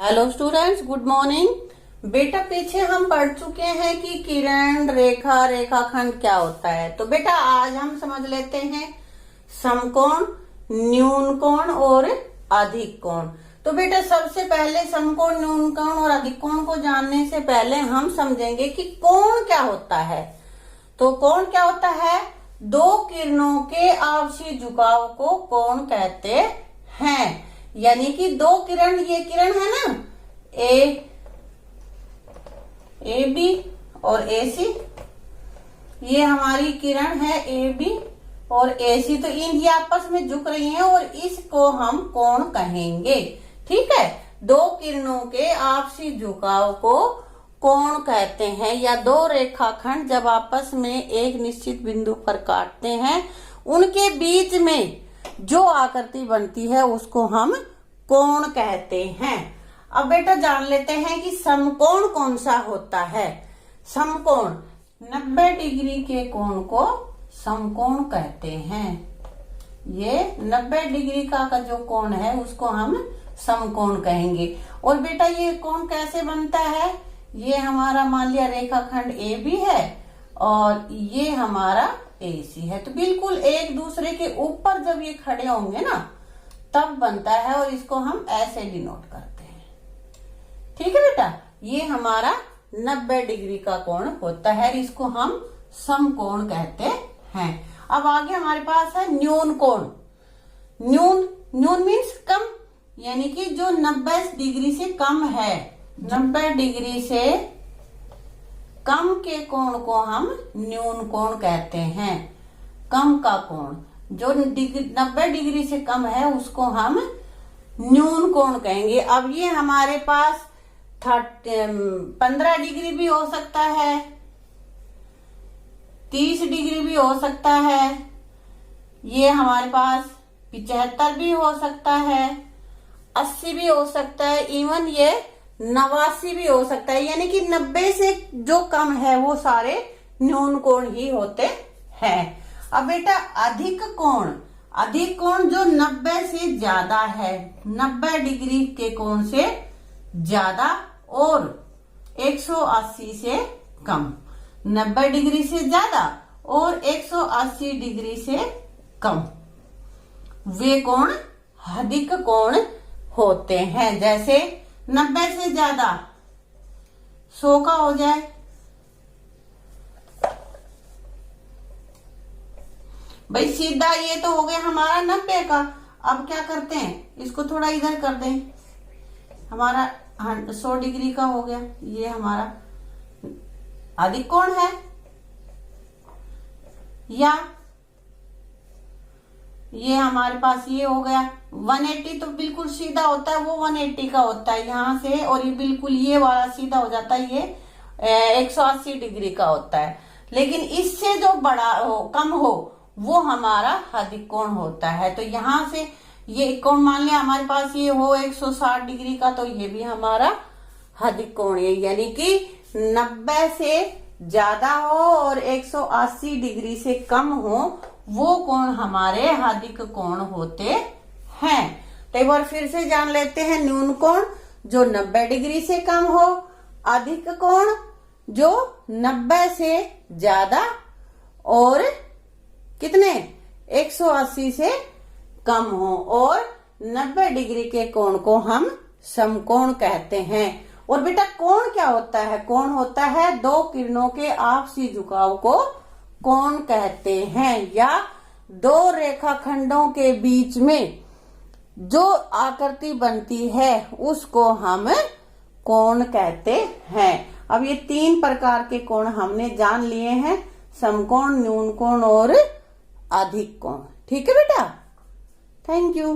Hello students, good morning. बेटा पीछे हम पढ़ चुके हैं कि किरण, रेखा, रेखाखंड क्या होता है। तो बेटा आज हम समझ लेते हैं समकोण, न्यून कोण और अधिक कोण। तो बेटा सबसे पहले समकोण, न्यून कोण और अधिक कोण को जानने से पहले हम समझेंगे कि कोण क्या होता है। तो कोण क्या होता है? दो किरणों के आपसी झुकाव को कोण कहते हैं। यानी कि दो किरण, ये किरण है ना, ए बी और ए सी, ये हमारी किरण है ए बी और ए सी। तो ये आपस में झुक रही हैं और इसको हम कोण कहेंगे। ठीक है, दो किरणों के आपसी झुकाव को कोण कहते हैं। या दो रेखाखंड जब आपस में एक निश्चित बिंदु पर काटते हैं, उनके बीच में जो आकृति बनती है उसको हम कोण कहते हैं। अब बेटा जान लेते हैं कि समकोण कौन सा होता है। समकोण 90 डिग्री के कोण को समकोण कहते हैं। ये 90 डिग्री का जो कोण है उसको हम समकोण कहेंगे। और बेटा ये कोण कैसे बनता है? ये हमारा मान लिया रेखाखंड ए बी है और ये हमारा ए सी है। तो बिल्कुल एक दूसरे के ऊपर जब ये खड़े होंगे ना तब बनता है और इसको हम ऐसे डिनोट करते हैं। ठीक है बेटा, ये हमारा 90 डिग्री का कोण होता है, इसको हम समकोण कहते हैं। अब आगे हमारे पास है न्यून कोण। न्यून मीन्स कम, यानी कि जो 90 डिग्री से कम है। 90 डिग्री से कम के कोण को हम न्यून कोण कहते हैं। कम का कोण जो 90 डिग्री से कम है उसको हम न्यून कोण कहेंगे। अब ये हमारे पास 15 डिग्री भी हो सकता है, 30 डिग्री भी हो सकता है, ये हमारे पास 75 भी हो सकता है, 80 भी हो सकता है, इवन ये 89 भी हो सकता है। यानी कि 90 से जो कम है वो सारे न्यून कोण ही होते हैं। अब बेटा अधिक कोण जो 90 से ज्यादा है, 90 डिग्री के कोण से ज्यादा और 180 से कम। 90 डिग्री से ज्यादा और 180 डिग्री से कम, वे कोण अधिक कोण होते हैं। जैसे 90 से ज्यादा 100 का हो जाए, भाई सीधा ये तो हो गया हमारा 90 का। अब क्या करते हैं, इसको थोड़ा इधर कर दें, हमारा 100 डिग्री का हो गया। ये हमारा अधिक कोण है। या ये हमारे पास ये हो गया 180, तो बिल्कुल सीधा होता है, वो 180 का होता है यहाँ से, और ये बिल्कुल ये वाला सीधा हो जाता है, ये 180 डिग्री का होता है। लेकिन इससे जो बड़ा हो, कम हो, वो हमारा अधिक कोण होता है। तो यहाँ से ये कोण मान लिया हमारे पास ये हो 160 डिग्री का, तो ये भी हमारा अधिक कोण है। यानी कि 90 से ज्यादा हो और 180 डिग्री से कम हो, वो कोण हमारे अधिक कोण होते हैं। तो एक बार फिर से जान लेते हैं। न्यून कोण जो 90 डिग्री से कम हो, अधिक कोण जो 90 से ज्यादा और कितने 180 से कम हो, और 90 डिग्री के कोण को हम समकोण कहते हैं। और बेटा कोण क्या होता है? कोण होता है दो किरणों के आपसी झुकाव को कोण कहते हैं। या दो रेखाखंडों के बीच में जो आकृति बनती है उसको हम कोण कहते हैं। अब ये 3 प्रकार के कोण हमने जान लिए हैं, समकोण, न्यून कोण और अधिक कोण। ठीक है बेटा, थैंक यू।